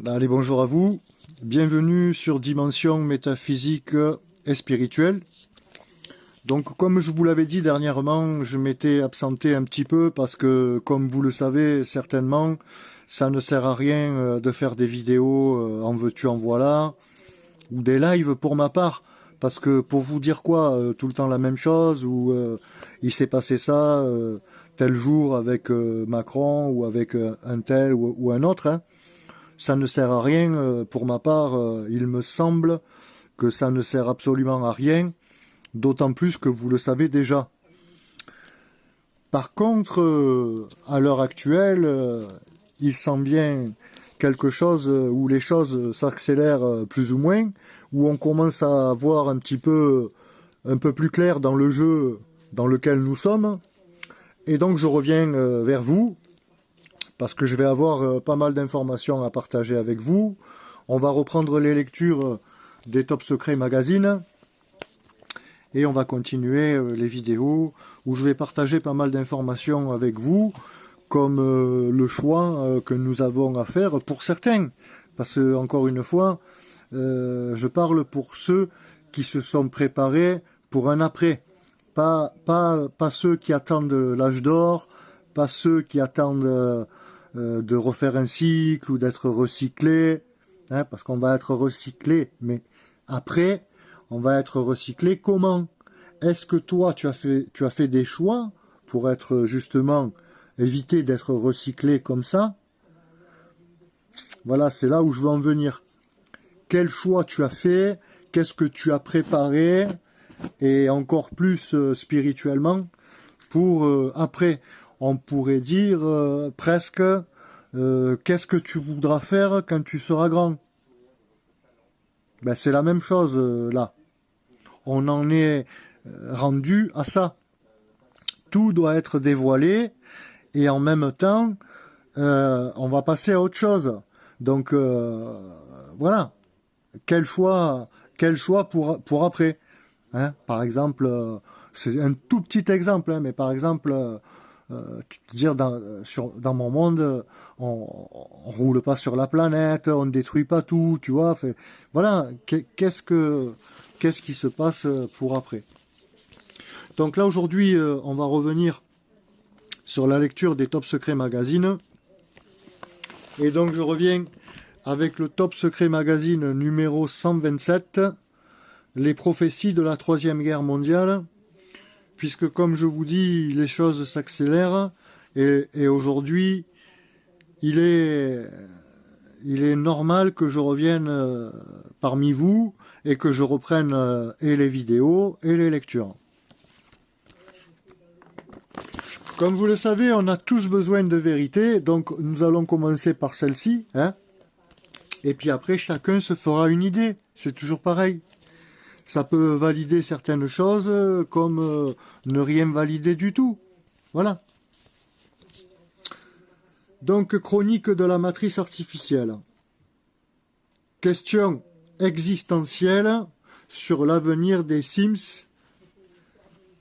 Allez, bonjour à vous. Bienvenue sur Dimension métaphysique et spirituelle. Donc, comme je vous l'avais dit dernièrement, je m'étais absenté un petit peu parce que, comme vous le savez certainement, ça ne sert à rien de faire des vidéos en veux-tu, en voilà, ou des lives pour ma part. Parce que pour vous dire quoi, tout le temps la même chose, ou il s'est passé ça tel jour avec Macron ou avec un tel ou un autre, hein. Ça ne sert à rien, pour ma part, il me semble que ça ne sert absolument à rien, d'autant plus que vous le savez déjà. Par contre, à l'heure actuelle, il semble bien quelque chose où les choses s'accélèrent plus ou moins, où on commence à voir un peu plus clair dans le jeu dans lequel nous sommes. Et donc je reviens vers vous, parce que je vais avoir pas mal d'informations à partager avec vous. On va reprendre les lectures des Top Secrets Magazine, et on va continuer les vidéos où je vais partager pas mal d'informations avec vous, comme le choix que nous avons à faire pour certains. Parce que, encore une fois, je parle pour ceux qui se sont préparés pour un après. Pas ceux qui attendent l'âge d'or, pas ceux qui attendent de refaire un cycle ou d'être recyclés, hein, parce qu'on va être recyclé, mais après, on va être recyclé comment? Est-ce que toi, tu as fait des choix pour être justement éviter d'être recyclé comme ça? Voilà, c'est là où je veux en venir. Quel choix tu as fait? Qu'est-ce que tu as préparé? Et encore plus spirituellement pour après. On pourrait dire presque qu'est-ce que tu voudras faire quand tu seras grand? Ben, c'est la même chose là. On en est rendu à ça. Tout doit être dévoilé et en même temps, on va passer à autre chose. Donc voilà. Quel choix pour après, hein? Par exemple, c'est un tout petit exemple, hein, mais par exemple, dire dans mon monde, on roule pas sur la planète, on ne détruit pas tout, tu vois. Fait, voilà, qu'est-ce qui se passe pour après? Donc là aujourd'hui, on va revenir sur la lecture des Top Secrets Magazine. Et donc je reviens avec le Top Secret Magazine numéro 127, les prophéties de la Troisième Guerre mondiale, puisque comme je vous dis, les choses s'accélèrent, et aujourd'hui, il est normal que je revienne parmi vous, et que je reprenne et les vidéos et les lectures. Comme vous le savez, on a tous besoin de vérité, donc nous allons commencer par celle-ci, hein. Et puis après, chacun se fera une idée. C'est toujours pareil. Ça peut valider certaines choses comme ne rien valider du tout. Voilà. Donc, chronique de la matrice artificielle. Question existentielle sur l'avenir des Sims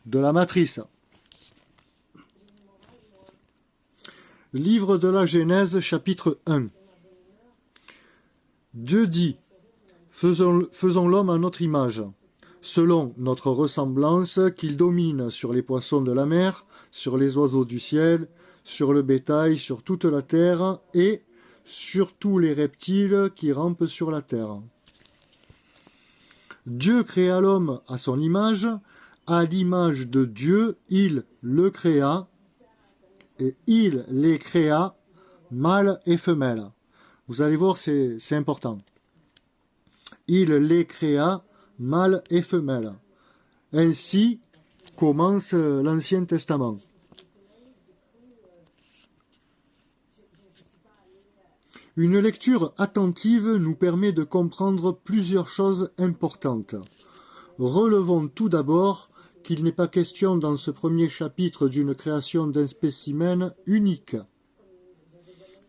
de la matrice. Livre de la Genèse, chapitre 1. Dieu dit, faisons l'homme à notre image, selon notre ressemblance, qu'il domine sur les poissons de la mer, sur les oiseaux du ciel, sur le bétail, sur toute la terre, et sur tous les reptiles qui rampent sur la terre. Dieu créa l'homme à son image, à l'image de Dieu, il le créa, et il les créa, mâle et femelle. Vous allez voir, c'est important. Il les créa, mâle et femelle. Ainsi commence l'Ancien Testament. Une lecture attentive nous permet de comprendre plusieurs choses importantes. Relevons tout d'abord qu'il n'est pas question dans ce premier chapitre d'une création d'un spécimen unique.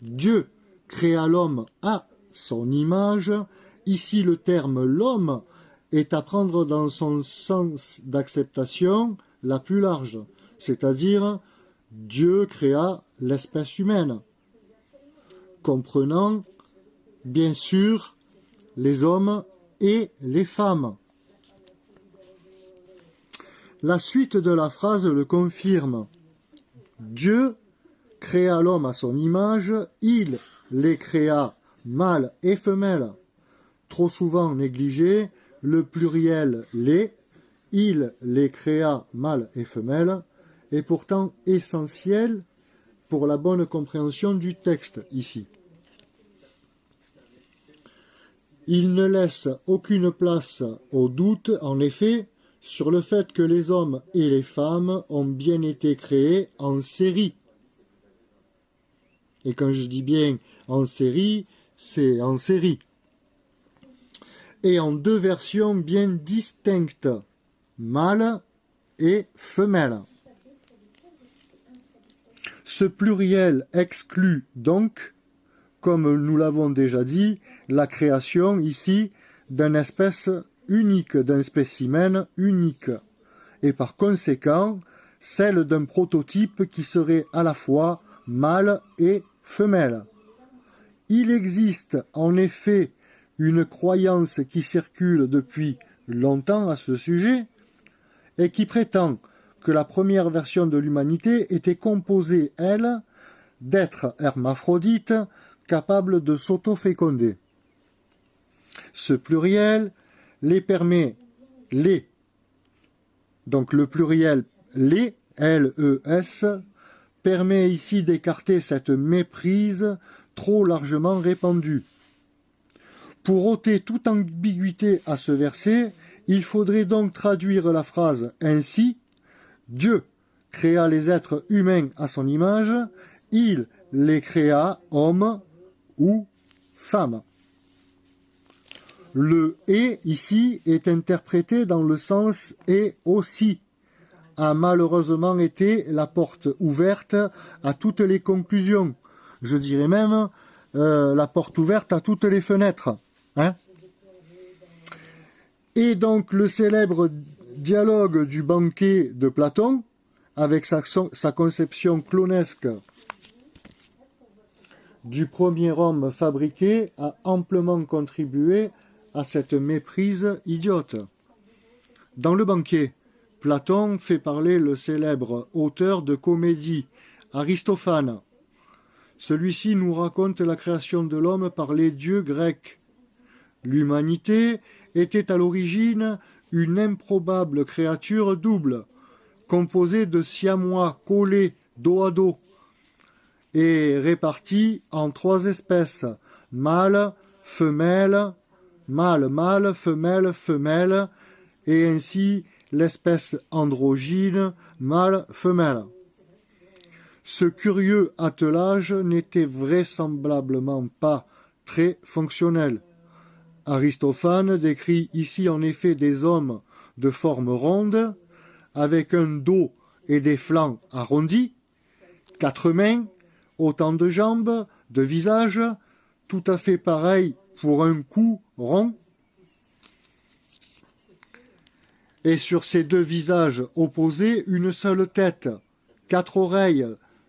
Dieu créa l'homme à son image. Ici, le terme « l'homme » est à prendre dans son sens d'acceptation la plus large, c'est-à-dire Dieu créa l'espèce humaine, comprenant bien sûr les hommes et les femmes. La suite de la phrase le confirme. Dieu créa l'homme à son image, il les créa mâles et femelles. Trop souvent négligé, le pluriel les, il les créa mâles et femelles, est pourtant essentiel pour la bonne compréhension du texte ici. Il ne laisse aucune place au doute, en effet, sur le fait que les hommes et les femmes ont bien été créés en série. Et quand je dis bien en série, c'est en série. Et en deux versions bien distinctes, mâle et femelle. Ce pluriel exclut donc, comme nous l'avons déjà dit, la création ici d'une espèce unique, d'un spécimen unique, et par conséquent celle d'un prototype qui serait à la fois mâle et femelle. Il existe en effet une croyance qui circule depuis longtemps à ce sujet et qui prétend que la première version de l'humanité était composée, elle, d'êtres hermaphrodites capables de s'auto-féconder. Ce pluriel les permet, donc le pluriel les, L-E-S, permet ici d'écarter cette méprise trop largement répandue. Pour ôter toute ambiguïté à ce verset, il faudrait donc traduire la phrase ainsi: Dieu créa les êtres humains à son image, il les créa hommes ou femmes. Le « et » ici est interprété dans le sens « et aussi », a malheureusement été la porte ouverte à toutes les conclusions. Je dirais même la porte ouverte à toutes les fenêtres. Et donc le célèbre dialogue du banquet de Platon, avec sa conception clonesque du premier homme fabriqué, a amplement contribué à cette méprise idiote. Dans le banquet, Platon fait parler le célèbre auteur de comédie, Aristophane. Celui-ci nous raconte la création de l'homme par les dieux grecs. L'humanité était à l'origine une improbable créature double, composée de siamois collés dos à dos et répartie en trois espèces, mâle, femelle, mâle, femelle, femelle, et ainsi l'espèce androgyne, mâle, femelle. Ce curieux attelage n'était vraisemblablement pas très fonctionnel. Aristophane décrit ici en effet des hommes de forme ronde, avec un dos et des flancs arrondis, 4 mains, autant de jambes, de visages, tout à fait pareil pour un cou rond. Et sur ces deux visages opposés, une seule tête, 4 oreilles,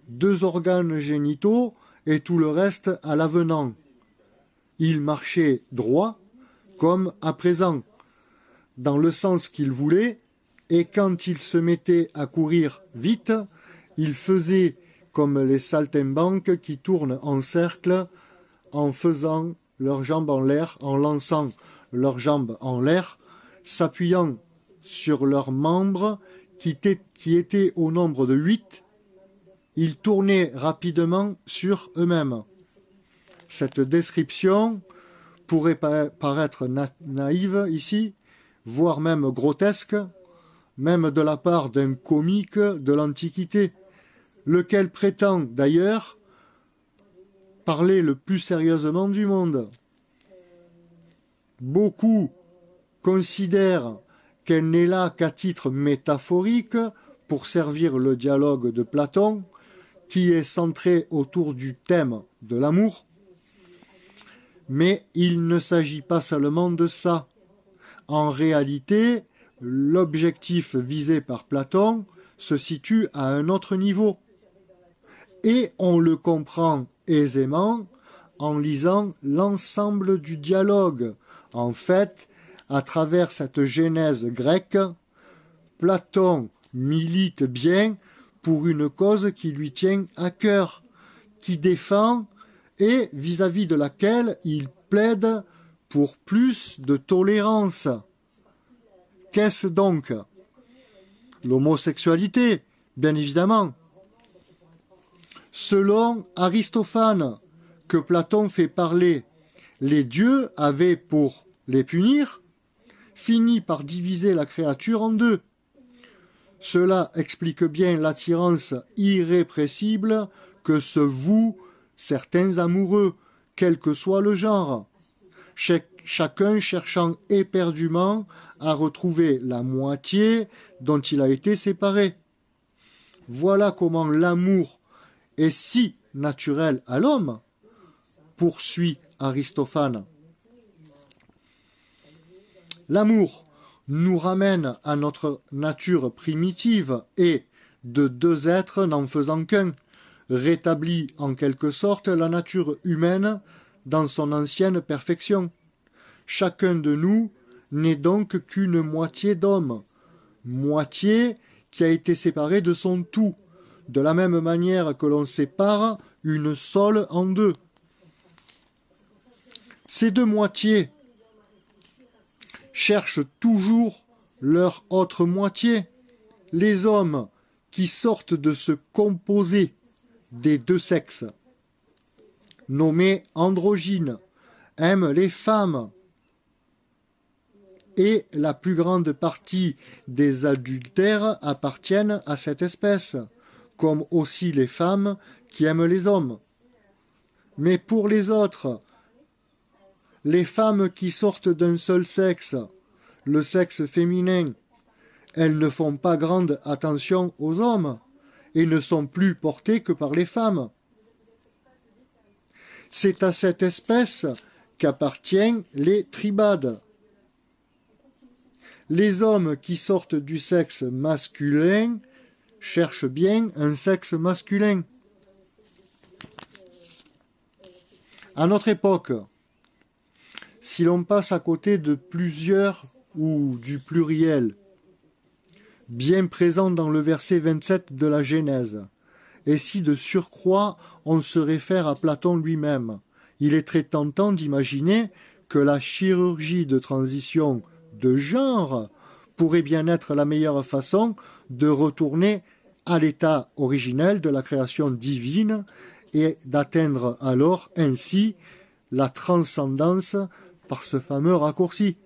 2 organes génitaux et tout le reste à l'avenant. Il marchait droit, comme à présent, dans le sens qu'il voulait, et quand il se mettait à courir vite, il faisait comme les saltimbanques qui tournent en cercle en faisant leurs jambes en l'air, en lançant leurs jambes en l'air, s'appuyant sur leurs membres qui étaient au nombre de 8, ils tournaient rapidement sur eux-mêmes. Cette description pourrait paraître naïve ici, voire même grotesque, même de la part d'un comique de l'Antiquité, lequel prétend d'ailleurs parler le plus sérieusement du monde. Beaucoup considèrent qu'elle n'est là qu'à titre métaphorique pour servir le dialogue de Platon, qui est centré autour du thème de l'amour. Mais il ne s'agit pas seulement de ça. En réalité, l'objectif visé par Platon se situe à un autre niveau. et on le comprend aisément en lisant l'ensemble du dialogue. En fait, à travers cette genèse grecque, Platon milite bien pour une cause qui lui tient à cœur, qui défend et vis-à-vis de laquelle il plaide pour plus de tolérance. Qu'est-ce donc? L'homosexualité, bien évidemment. Selon Aristophane, que Platon fait parler, les dieux avaient, pour les punir, fini par diviser la créature en deux. Cela explique bien l'attirance irrépressible que se vouent certains amoureux, quel que soit le genre, chacun cherchant éperdument à retrouver la moitié dont il a été séparé. Voilà comment l'amour est si naturel à l'homme, poursuit Aristophane. L'amour nous ramène à notre nature primitive et, de deux êtres n'en faisant qu'un, rétablit en quelque sorte la nature humaine dans son ancienne perfection. Chacun de nous n'est donc qu'une moitié d'homme, moitié qui a été séparée de son tout, de la même manière que l'on sépare une sole en deux. Ces deux moitiés cherchent toujours leur autre moitié. Les hommes qui sortent de ce composé des deux sexes, nommés androgynes, aiment les femmes, et la plus grande partie des adultères appartiennent à cette espèce, comme aussi les femmes qui aiment les hommes. Mais pour les autres, les femmes qui sortent d'un seul sexe, le sexe féminin, elles ne font pas grande attention aux hommes et ne sont plus portées que par les femmes. C'est à cette espèce qu'appartiennent les tribades. Les hommes qui sortent du sexe masculin cherchent bien un sexe masculin. À notre époque, si l'on passe à côté de plusieurs ou du pluriel, bien présent dans le verset 27 de la Genèse, et si de surcroît on se réfère à Platon lui-même, il est très tentant d'imaginer que la chirurgie de transition de genre pourrait bien être la meilleure façon de retourner à l'état originel de la création divine et d'atteindre alors ainsi la transcendance par ce fameux raccourci.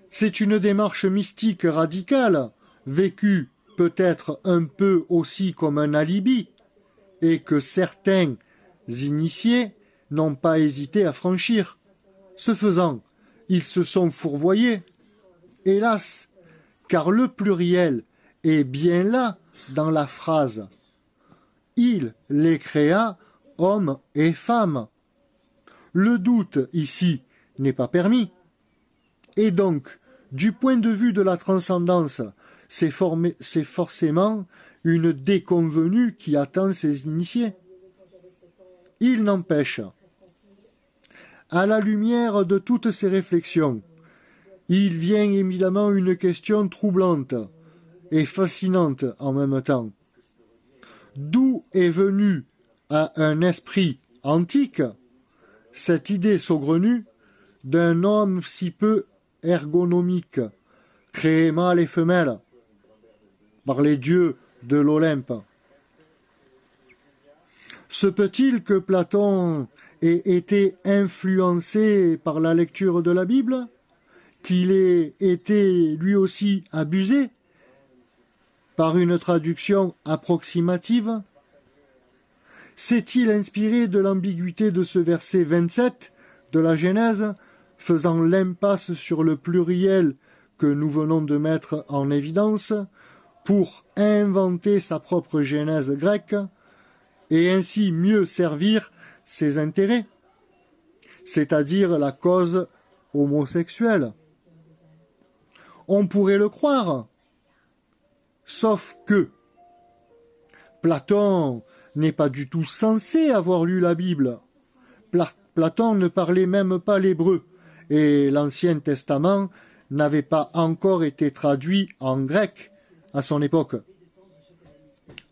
C'est une démarche mystique radicale, vécue peut-être un peu aussi comme un alibi, et que certains initiés n'ont pas hésité à franchir. Ce faisant, ils se sont fourvoyés, hélas, car le pluriel est bien là dans la phrase. Il les créa, hommes et femmes. Le doute ici n'est pas permis. Et donc, du point de vue de la transcendance, c'est forcément une déconvenue qui attend ses initiés. Il n'empêche, à la lumière de toutes ces réflexions, il vient évidemment une question troublante et fascinante en même temps. D'où est venue à un esprit antique cette idée saugrenue d'un homme si peu ergonomique, créé mâle et femelle par les dieux de l'Olympe? Se peut-il que Platon ait été influencé par la lecture de la Bible, qu'il ait été lui aussi abusé par une traduction approximative? S'est-il inspiré de l'ambiguïté de ce verset 27 de la Genèse, faisant l'impasse sur le pluriel que nous venons de mettre en évidence, pour inventer sa propre Genèse grecque et ainsi mieux servir ses intérêts, c'est-à-dire la cause homosexuelle? On pourrait le croire, sauf que, Platon n'est pas du tout censé avoir lu la Bible. Platon ne parlait même pas l'hébreu, et l'Ancien Testament n'avait pas encore été traduit en grec à son époque.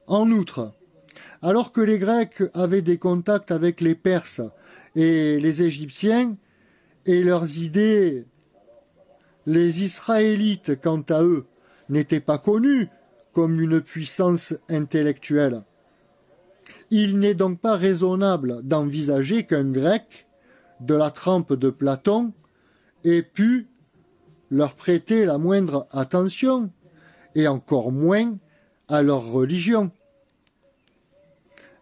En outre, alors que les Grecs avaient des contacts avec les Perses et les Égyptiens et leurs idées, les Israélites, quant à eux, n'étaient pas connus comme une puissance intellectuelle. Il n'est donc pas raisonnable d'envisager qu'un Grec, de la trempe de Platon, ait pu leur prêter la moindre attention, et encore moins à leur religion.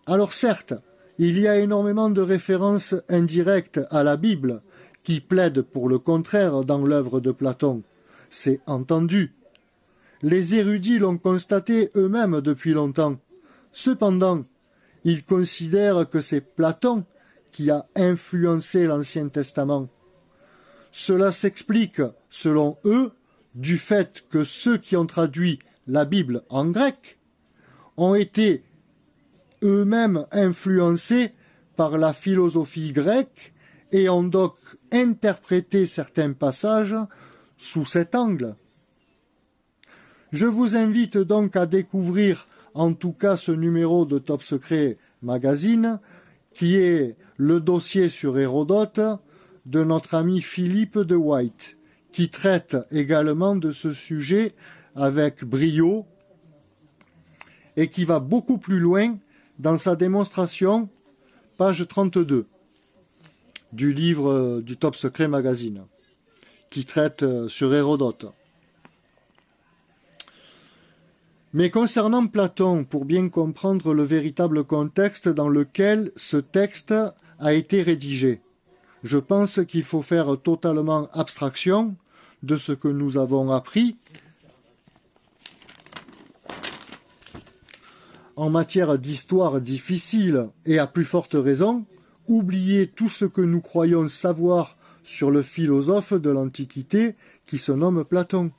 Alors certes, il y a énormément de références indirectes à la Bible qui plaident pour le contraire dans l'œuvre de Platon. C'est entendu. Les érudits l'ont constaté eux-mêmes depuis longtemps. Cependant, ils considèrent que c'est Platon qui a influencé l'Ancien Testament. Cela s'explique, selon eux, du fait que ceux qui ont traduit la Bible en grec ont été eux-mêmes influencés par la philosophie grecque et ont donc interprété certains passages sous cet angle. Je vous invite donc à découvrir en tout cas ce numéro de Top Secret Magazine, qui est le dossier sur Hérodote de notre ami Philippe de White, qui traite également de ce sujet avec brio et qui va beaucoup plus loin dans sa démonstration, page 32, du livre du Top Secret Magazine, qui traite sur Hérodote. Mais concernant Platon, pour bien comprendre le véritable contexte dans lequel ce texte a été rédigé, je pense qu'il faut faire totalement abstraction de ce que nous avons appris en matière d'histoire difficile et à plus forte raison, oublier tout ce que nous croyons savoir sur le philosophe de l'Antiquité qui se nomme Platon.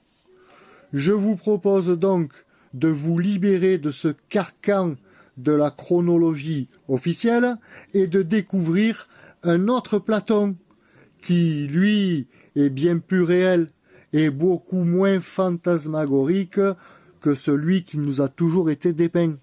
Je vous propose donc de vous libérer de ce carcan de la chronologie officielle et de découvrir un autre Platon qui, lui, est bien plus réel et beaucoup moins fantasmagorique que celui qui nous a toujours été dépeint.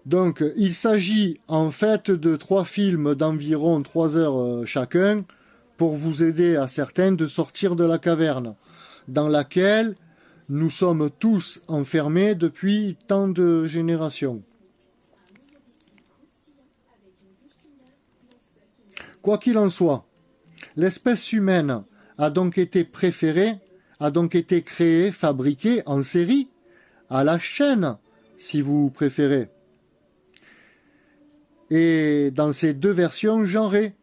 Donc, il s'agit en fait de 3 films d'environ 3 heures chacun pour vous aider à certains de sortir de la caverne dans laquelle nous sommes tous enfermés depuis tant de générations. Quoi qu'il en soit, l'espèce humaine a donc été créée, fabriquée en série, à la chaîne, si vous préférez. Et dans ces 2 versions genrées,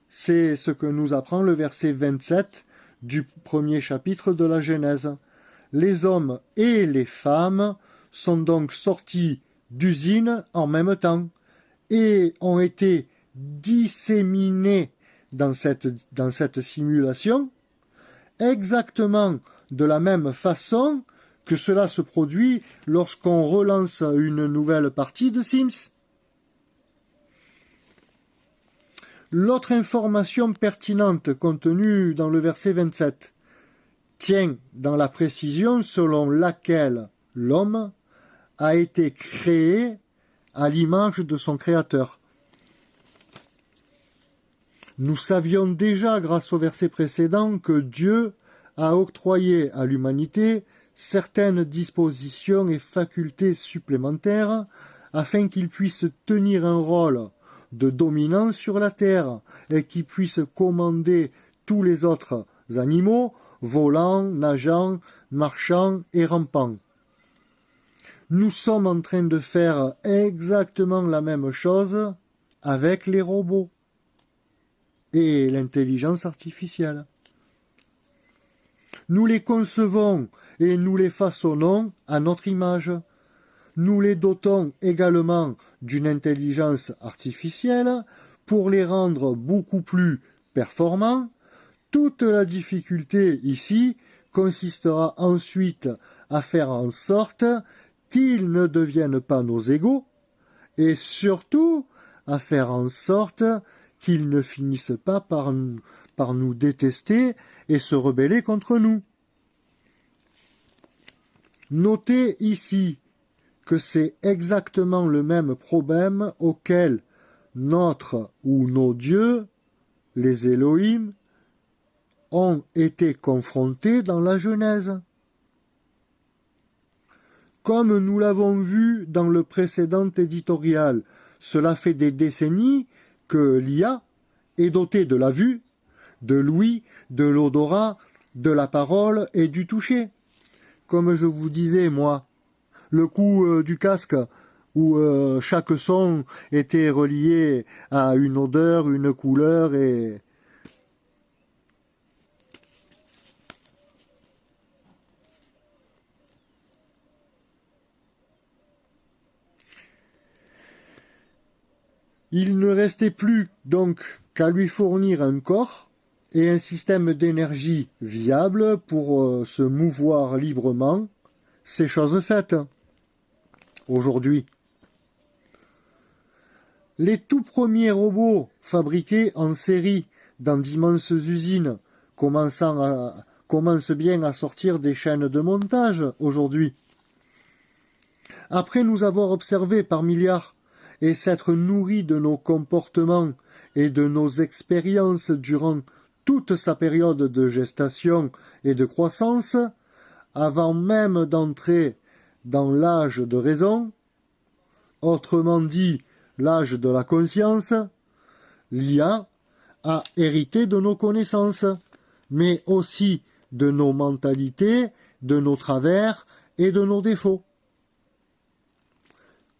c'est ce que nous apprend le verset 27 du premier chapitre de la Genèse. Les hommes et les femmes sont donc sortis d'usine en même temps et ont été disséminés dans cette simulation exactement de la même façon que cela se produit lorsqu'on relance une nouvelle partie de Sims. L'autre information pertinente contenue dans le verset 27 tient dans la précision selon laquelle l'homme a été créé à l'image de son créateur. Nous savions déjà, grâce au verset précédent, que Dieu a octroyé à l'humanité certaines dispositions et facultés supplémentaires afin qu'il puisse tenir un rôle de dominant sur la terre et qui puisse commander tous les autres animaux, volants, nageants, marchants et rampants. Nous sommes en train de faire exactement la même chose avec les robots et l'intelligence artificielle. Nous les concevons et nous les façonnons à notre image. Nous les dotons également d'une intelligence artificielle pour les rendre beaucoup plus performants, Toute la difficulté ici consistera ensuite à faire en sorte qu'ils ne deviennent pas nos égaux et surtout à faire en sorte qu'ils ne finissent pas par nous détester et se rebeller contre nous. Notez ici que c'est exactement le même problème auquel notre ou nos dieux, les Elohim, ont été confrontés dans la Genèse. Comme nous l'avons vu dans le précédent éditorial, cela fait des décennies que l'IA est dotée de la vue, de l'ouïe, de l'odorat, de la parole et du toucher. Comme je vous disais, moi, le coup du casque, où chaque son était relié à une odeur, une couleur et... Il ne restait plus donc qu'à lui fournir un corps et un système d'énergie viable pour se mouvoir librement. C'est chose faite aujourd'hui. Les tout premiers robots fabriqués en série dans d'immenses usines commencent bien à sortir des chaînes de montage aujourd'hui. Après nous avoir observés par milliards et s'être nourris de nos comportements et de nos expériences durant toute sa période de gestation et de croissance, avant même d'entrer dans l'âge de raison, autrement dit l'âge de la conscience, l'IA a hérité de nos connaissances, mais aussi de nos mentalités, de nos travers et de nos défauts.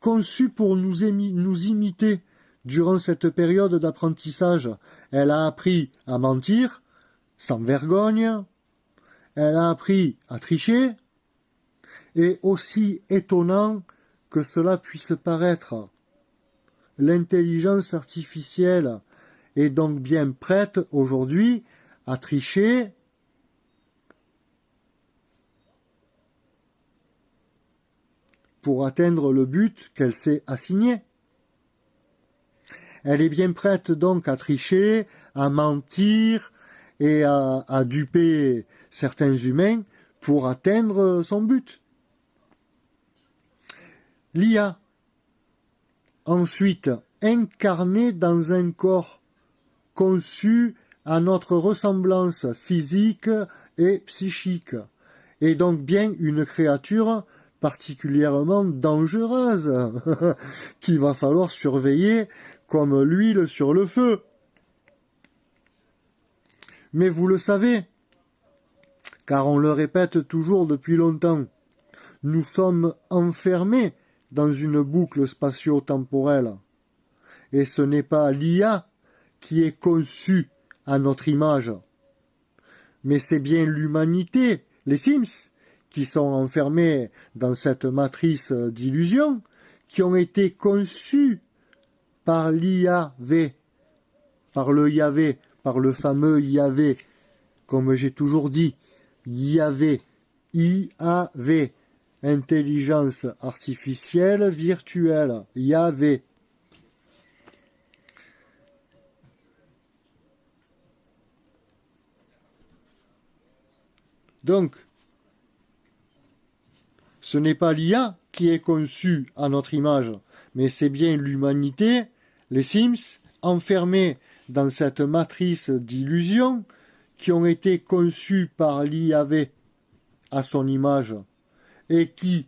Conçue pour nous imiter durant cette période d'apprentissage, elle a appris à mentir, sans vergogne, elle a appris à tricher, et aussi étonnant que cela puisse paraître, l'intelligence artificielle est donc bien prête aujourd'hui à tricher pour atteindre le but qu'elle s'est assigné. Elle est bien prête donc à tricher, à mentir et à duper certains humains pour atteindre son but. L'IA, ensuite incarnée dans un corps conçu à notre ressemblance physique et psychique, est donc bien une créature particulièrement dangereuse qu'il va falloir surveiller comme l'huile sur le feu. Mais vous le savez, car on le répète toujours depuis longtemps, nous sommes enfermés dans une boucle spatio-temporelle. Et ce n'est pas l'IA qui est conçue à notre image, mais c'est bien l'humanité, les Sims, qui sont enfermés dans cette matrice d'illusions, qui ont été conçus par l'IAV, par le Yahvé, par le fameux Yahvé, comme j'ai toujours dit, Yahvé, IAV, intelligence artificielle virtuelle, Yahvé. Donc, ce n'est pas l'IA qui est conçue à notre image, mais c'est bien l'humanité, les Sims, enfermés dans cette matrice d'illusions qui ont été conçus par l'IAV à son image et qui,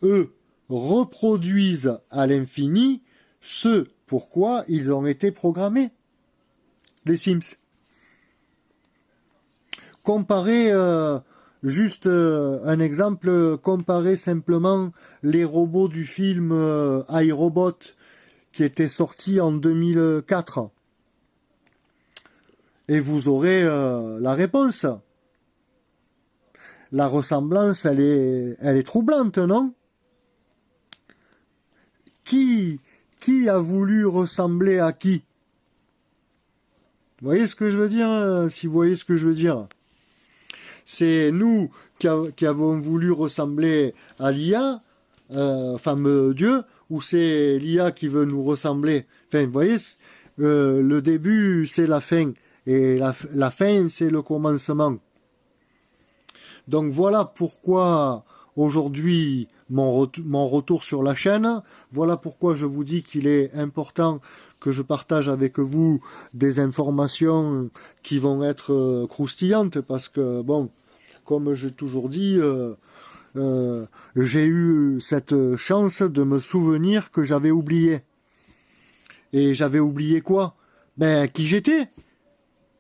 eux, reproduisent à l'infini ce pourquoi ils ont été programmés, les Sims. Comparez, juste un exemple, comparez simplement les robots du film iRobot qui était sorti en 2004. Et vous aurez la réponse. La ressemblance, elle est troublante, non? Qui a voulu ressembler à qui? Vous voyez ce que je veux dire? Si vous voyez ce que je veux dire. C'est nous qui avons voulu ressembler à l'IA, fameux Dieu, ou c'est l'IA qui veut nous ressembler? Enfin, vous voyez, le début, c'est la fin. Et la fin, c'est le commencement. Donc voilà pourquoi aujourd'hui mon retour sur la chaîne. Voilà pourquoi je vous dis qu'il est important que je partage avec vous des informations qui vont être croustillantes parce que, bon, comme j'ai toujours dit, j'ai eu cette chance de me souvenir que j'avais oublié. Et j'avais oublié quoi? Ben, qui j'étais.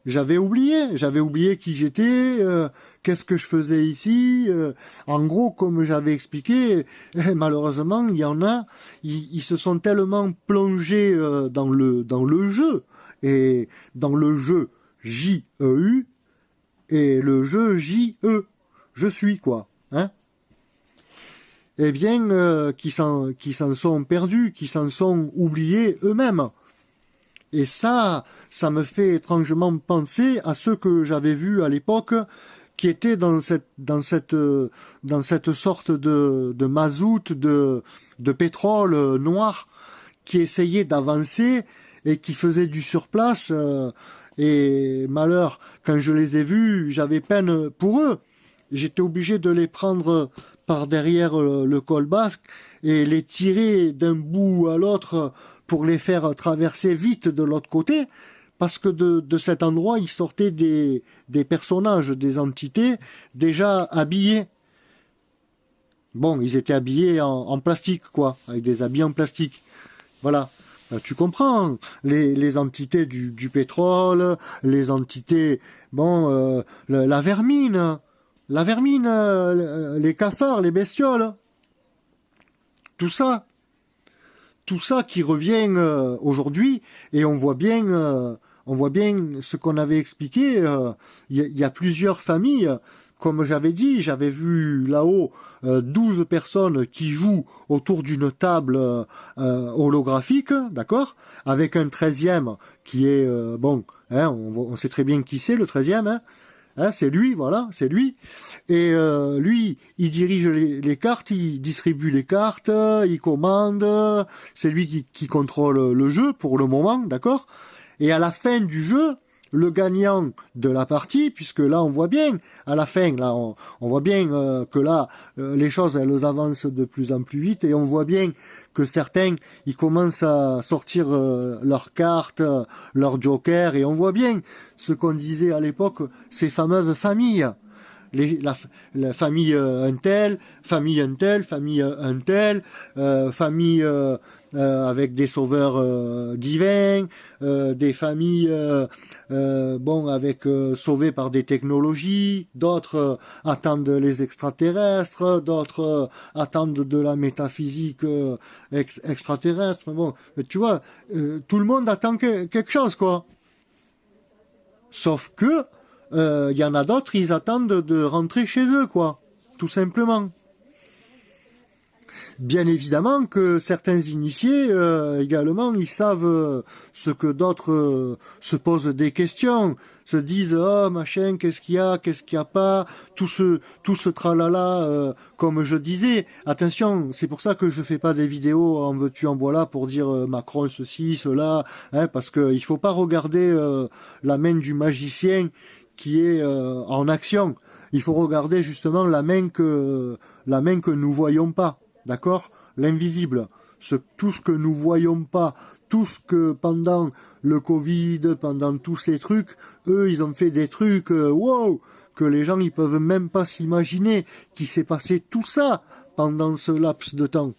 J'avais oublié qui j'étais, qu'est-ce que je faisais ici. En gros, comme j'avais expliqué, malheureusement, il y en a, ils se sont tellement plongés dans le jeu, et dans le jeu J-E-U, et le jeu J-E, je suis quoi, hein? Eh bien, qui s'en sont perdus, qui s'en sont oubliés eux-mêmes. Et ça me fait étrangement penser à ceux que j'avais vus à l'époque, qui étaient dans cette sorte de mazout, de pétrole noir, qui essayaient d'avancer et qui faisaient du surplace. Et malheur, quand je les ai vus, j'avais peine pour eux. J'étais obligé de les prendre par derrière le col basque et les tirer d'un bout à l'autre pour les faire traverser vite de l'autre côté, parce que de cet endroit, il sortait des personnages, des entités déjà habillés. Bon, ils étaient habillés en plastique, quoi, avec des habits en plastique. Voilà. Tu comprends, les entités du pétrole, les entités, bon, la vermine, les cafards, les bestioles, tout ça qui revient aujourd'hui, et on voit bien ce qu'on avait expliqué. Il y a plusieurs familles, comme j'avais dit, j'avais vu là-haut 12 personnes qui jouent autour d'une table holographique, d'accord, avec un 13e qui est bon, hein, on sait très bien qui c'est le 13e, hein. Hein, c'est lui, voilà, c'est lui. Et lui, il dirige les cartes, il distribue les cartes, il commande, c'est lui qui contrôle le jeu pour le moment, d'accord? Et à la fin du jeu, le gagnant de la partie, puisque là on voit bien, à la fin, là on voit bien que là, les choses elles avancent de plus en plus vite, et on voit bien que certains, ils commencent à sortir leurs cartes, leurs jokers, et on voit bien ce qu'on disait à l'époque, ces fameuses familles. La famille un tel, famille un tel, famille un tel, famille avec des sauveurs divins, des familles bon avec sauvées par des technologies, d'autres attendent les extraterrestres, d'autres attendent de la métaphysique extraterrestre. Bon, tu vois, tout le monde attend quelque chose, quoi. Sauf que y en a d'autres, ils attendent de rentrer chez eux, quoi, tout simplement. Bien évidemment que certains initiés également, ils savent ce que d'autres se posent des questions, se disent oh machin, qu'est-ce qu'il y a pas, tout ce tralala, comme je disais. Attention, c'est pour ça que je fais pas des vidéos en veux-tu en voilà pour dire Macron ceci, cela, hein, parce que il faut pas regarder la main du magicien qui est en action. Il faut regarder justement la main que nous voyons pas. D'accord? L'invisible. Tout ce que nous voyons pas, tout ce que pendant le Covid, pendant tous ces trucs, eux, ils ont fait des trucs, wow, que les gens, ils peuvent même pas s'imaginer qu'il s'est passé tout ça pendant ce laps de temps.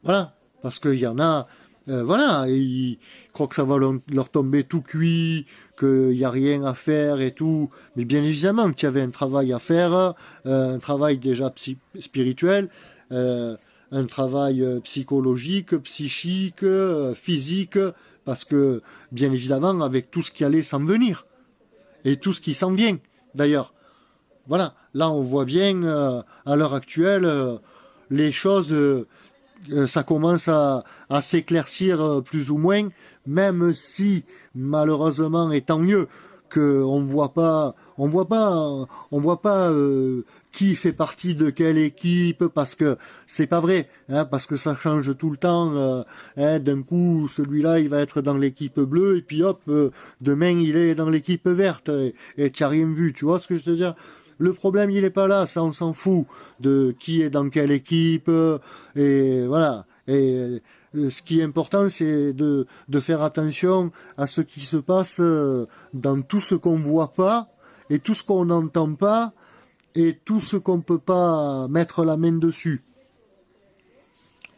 Voilà. Parce qu'il y en a, voilà, ils croient que ça va leur tomber tout cuit, qu'il n'y a rien à faire et tout. Mais bien évidemment qu'il y avait un travail à faire, un travail déjà spirituel, un travail psychologique, psychique, physique, parce que bien évidemment avec tout ce qui allait s'en venir, et tout ce qui s'en vient d'ailleurs. Voilà, là on voit bien à l'heure actuelle les choses... ça commence à s'éclaircir plus ou moins, même si malheureusement, et tant mieux, que on voit pas qui fait partie de quelle équipe, parce que c'est pas vrai, hein, parce que ça change tout le temps. Hein, d'un coup, celui-là, il va être dans l'équipe bleue, et puis hop, demain, il est dans l'équipe verte, et tu n'as rien vu, tu vois ce que je veux dire? Le problème, il est pas là, ça, on s'en fout de qui est dans quelle équipe, et voilà. Et ce qui est important, c'est de faire attention à ce qui se passe dans tout ce qu'on voit pas, et tout ce qu'on n'entend pas, et tout ce qu'on peut pas mettre la main dessus.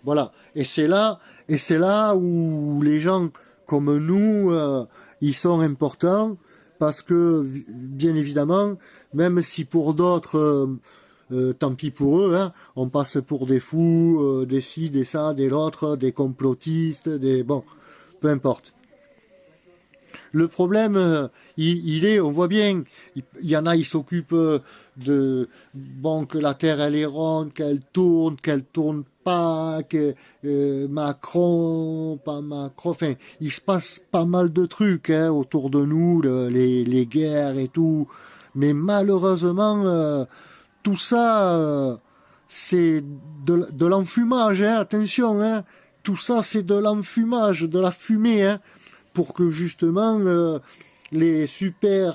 Voilà. Et c'est là où les gens comme nous, ils sont importants, parce que, bien évidemment, même si pour d'autres, tant pis pour eux, hein, on passe pour des fous, des ci, des ça, des l'autre, des complotistes, des... Bon, peu importe. Le problème, il est, on voit bien, il y en a, ils s'occupent bon, que la Terre, elle est ronde, qu'elle tourne pas, que Macron, pas Macron, enfin, il se passe pas mal de trucs hein, autour de nous, les guerres et tout, mais malheureusement, tout ça, c'est de l'enfumage, hein, attention, hein, tout ça, c'est de l'enfumage, de la fumée, hein, pour que justement les super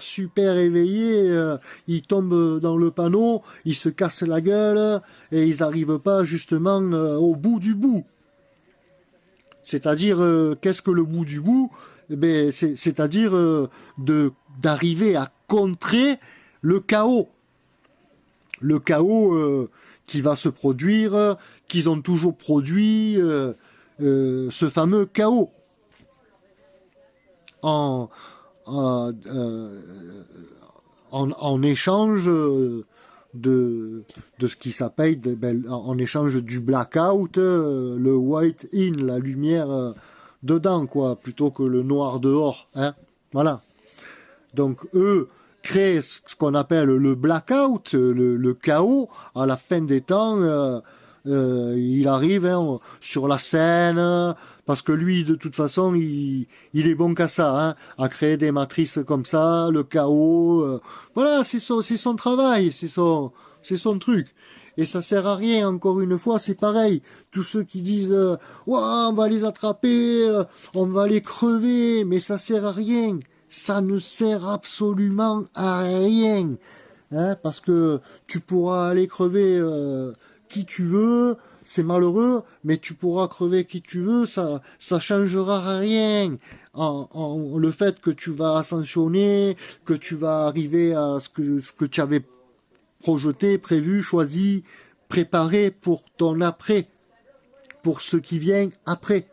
éveillés, ils tombent dans le panneau, ils se cassent la gueule et ils n'arrivent pas justement au bout du bout. C'est-à-dire, qu'est-ce que le bout du bout? Eh ben, c'est-à-dire d'arriver à contrer le chaos. Le chaos qui va se produire, qu'ils ont toujours produit, ce fameux chaos. En, en, en échange de ce qui s'appelle, en échange du blackout, le white in, la lumière dedans, quoi, plutôt que le noir dehors. Hein, voilà. Donc eux créent ce qu'on appelle le blackout, le chaos, à la fin des temps. Il arrive hein, sur la scène, parce que lui, de toute façon, il est bon qu'à ça, hein, à créer des matrices comme ça, le chaos. Voilà, c'est son travail, c'est son truc. Et ça sert à rien, encore une fois, c'est pareil. Tous ceux qui disent ouais, on va les attraper, on va les crever, mais ça sert à rien. Ça ne sert absolument à rien. Hein, parce que tu pourras aller crever qui tu veux, c'est malheureux, mais tu pourras crever qui tu veux, ça changera rien. Le fait que tu vas ascensionner, que tu vas arriver à ce que tu avais projeté, prévu, choisi, préparé pour ton après, pour ce qui vient après.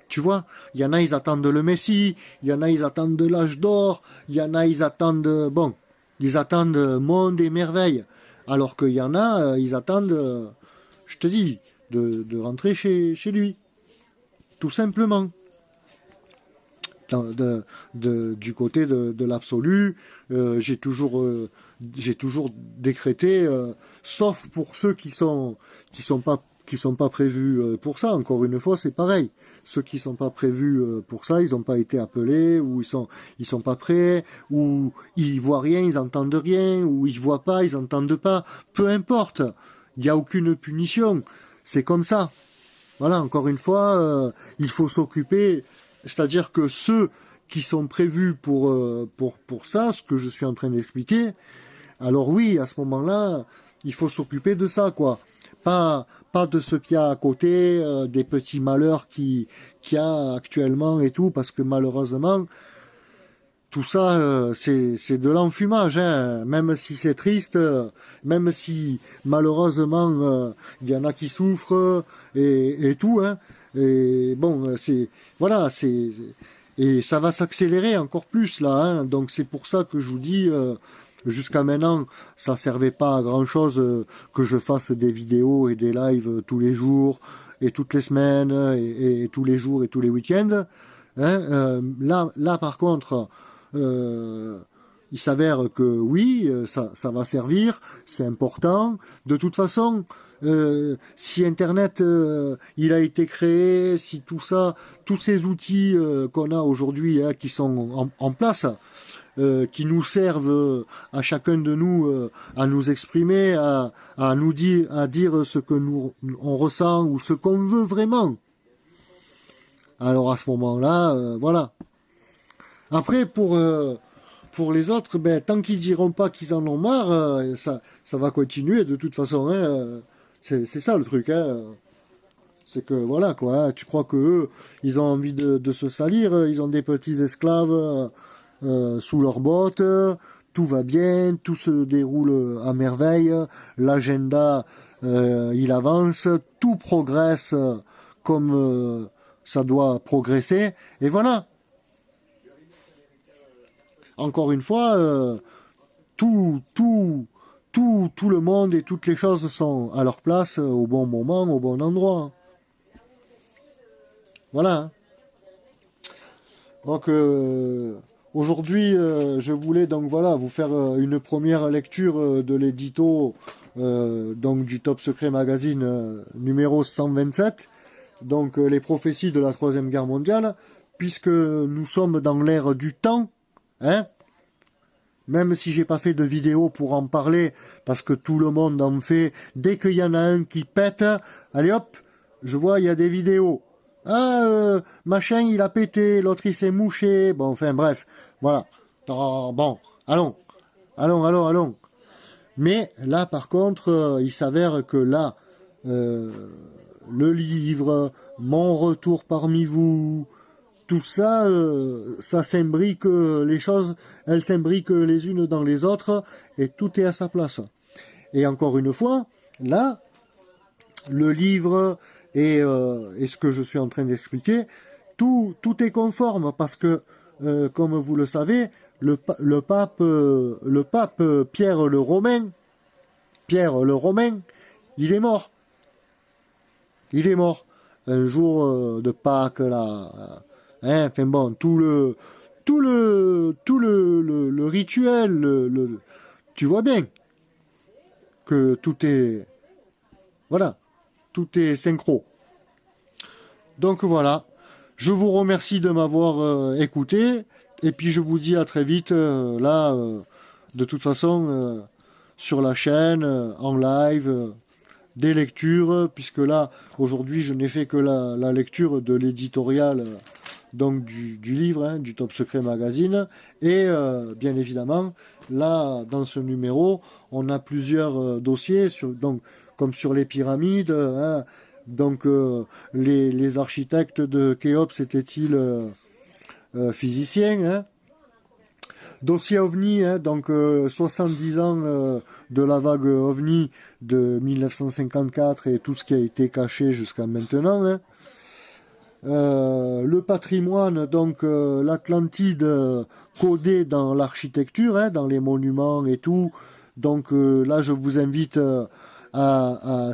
Tu vois, il y en a, ils attendent le Messie, il y en a, ils attendent de l'âge d'or, il y en a, ils attendent, bon, ils attendent monde et merveille. Alors qu'il y en a, ils attendent, je te dis, de rentrer chez lui. Tout simplement. Du côté de l'absolu, j'ai toujours décrété, sauf pour ceux qui sont pas prévus pour ça. Encore une fois, c'est pareil. Ceux qui sont pas prévus pour ça, ils n'ont pas été appelés, ou ils sont pas prêts, ou ils voient rien, ils entendent rien, ou ils voient pas, ils entendent pas. Peu importe. Il n'y a aucune punition. C'est comme ça. Voilà. Encore une fois, il faut s'occuper. C'est-à-dire que ceux qui sont prévus pour ça, ce que je suis en train d'expliquer, alors oui, à ce moment-là, il faut s'occuper de ça, quoi. Pas de ce qu'il y a à côté, des petits malheurs qu'il y a actuellement et tout, parce que malheureusement, tout ça, c'est de l'enfumage, hein. Même si c'est triste, même si malheureusement, il y en a qui souffrent et tout, hein. Et bon, voilà, et ça va s'accélérer encore plus là, hein. Donc c'est pour ça que je vous dis, jusqu'à maintenant, ça servait pas à grand chose que je fasse des vidéos et des lives tous les jours et toutes les semaines et tous les jours et tous les week-ends. Hein. Là, par contre, il s'avère que oui, ça va servir, c'est important. De toute façon, si Internet il a été créé, si tout ça, tous ces outils qu'on a aujourd'hui, hein, qui sont en place, qui nous servent à chacun de nous à nous exprimer, à nous dire, à dire ce que nous on ressent ou ce qu'on veut vraiment. Alors à ce moment-là, voilà. Après pour les autres, ben tant qu'ils diront pas qu'ils en ont marre, ça va continuer de toute façon. Hein, c'est ça le truc. Hein. C'est que voilà quoi. Hein, tu crois que eux, ils ont envie de se salir, ils ont des petits esclaves sous leurs bottes, tout va bien, tout se déroule à merveille, l'agenda il avance, tout progresse comme ça doit progresser, et voilà. Encore une fois, tout le monde et toutes les choses sont à leur place, au bon moment, au bon endroit. Voilà. Donc aujourd'hui, je voulais donc voilà vous faire une première lecture de l'édito donc du Top Secret Magazine numéro 127, donc les prophéties de la Troisième Guerre mondiale, puisque nous sommes dans l'ère du temps, hein. Même si j'ai pas fait de vidéo pour en parler, parce que tout le monde en fait, dès qu'il y en a un qui pète, allez hop, je vois il y a des vidéos. Ah, machin il a pété, l'autre il s'est mouché, bon enfin bref, voilà. Oh, bon, allons. Mais là par contre, il s'avère que là, le livre, mon retour parmi vous, tout ça, ça s'imbrique, les choses, elles s'imbriquent les unes dans les autres, et tout est à sa place. Et encore une fois, là, le livre et ce que je suis en train d'expliquer, tout est conforme, parce que, comme vous le savez, le pape Pierre le Romain, il est mort. Il est mort. Un jour de Pâques, là. Hein, enfin bon, tout le rituel, tu vois bien que tout est, voilà, tout est synchro. Donc voilà, je vous remercie de m'avoir écouté, et puis je vous dis à très vite, là, de toute façon, sur la chaîne, en live, des lectures, puisque là, aujourd'hui, je n'ai fait que la lecture de l'éditorial donc du livre, hein, du Top Secret Magazine, et bien évidemment, là, dans ce numéro, on a plusieurs dossiers, donc, comme sur les pyramides, hein, donc les architectes de Khéops étaient-ils physiciens, hein. Dossier OVNI, hein, donc 70 ans de la vague OVNI de 1954 et tout ce qui a été caché jusqu'à maintenant. Hein. Le patrimoine, donc l'Atlantide codé dans l'architecture, hein, dans les monuments et tout. Donc là, je vous invite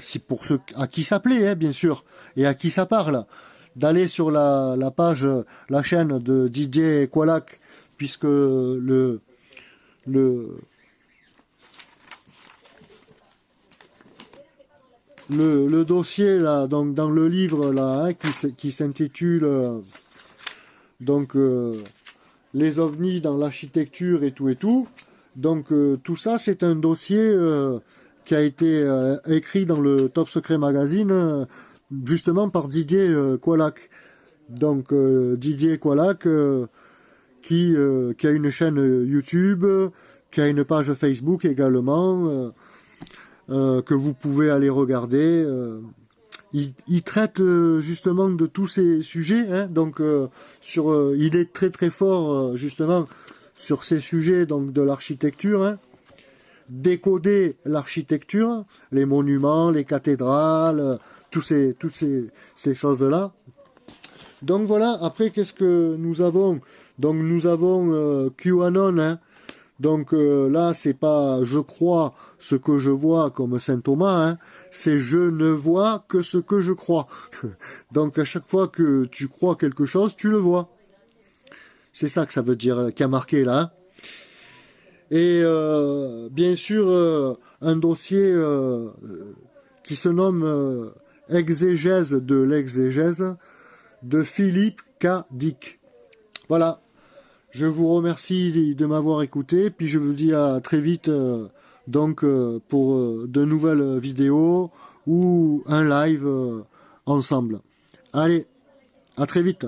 si pour ceux à qui ça plaît, hein, bien sûr, et à qui ça parle, d'aller sur la page, la chaîne de DJ Qualak, puisque le dossier là, donc dans le livre là, hein, qui s'intitule donc les ovnis dans l'architecture et tout. Donc tout ça, c'est un dossier qui a été écrit dans le Top Secret Magazine justement par Didier Qualak. Donc Didier Qualak qui a une chaîne YouTube, qui a une page Facebook également, que vous pouvez aller regarder. Il traite justement de tous ces sujets, hein, donc il est très très fort justement sur ces sujets donc de l'architecture, hein. Décoder l'architecture, les monuments, les cathédrales, toutes ces choses-là. Donc voilà, après qu'est-ce que nous avons? Donc nous avons QAnon, hein. Donc là, c'est pas je crois ce que je vois comme saint Thomas, hein. C'est je ne vois que ce que je crois. Donc à chaque fois que tu crois quelque chose, tu le vois. C'est ça que ça veut dire, qui a marqué là. Hein. Et bien sûr, un dossier qui se nomme Exégèse de l'exégèse de Philippe K. Dick. Voilà, je vous remercie de m'avoir écouté, puis je vous dis à très vite pour de nouvelles vidéos ou un live ensemble. Allez, à très vite.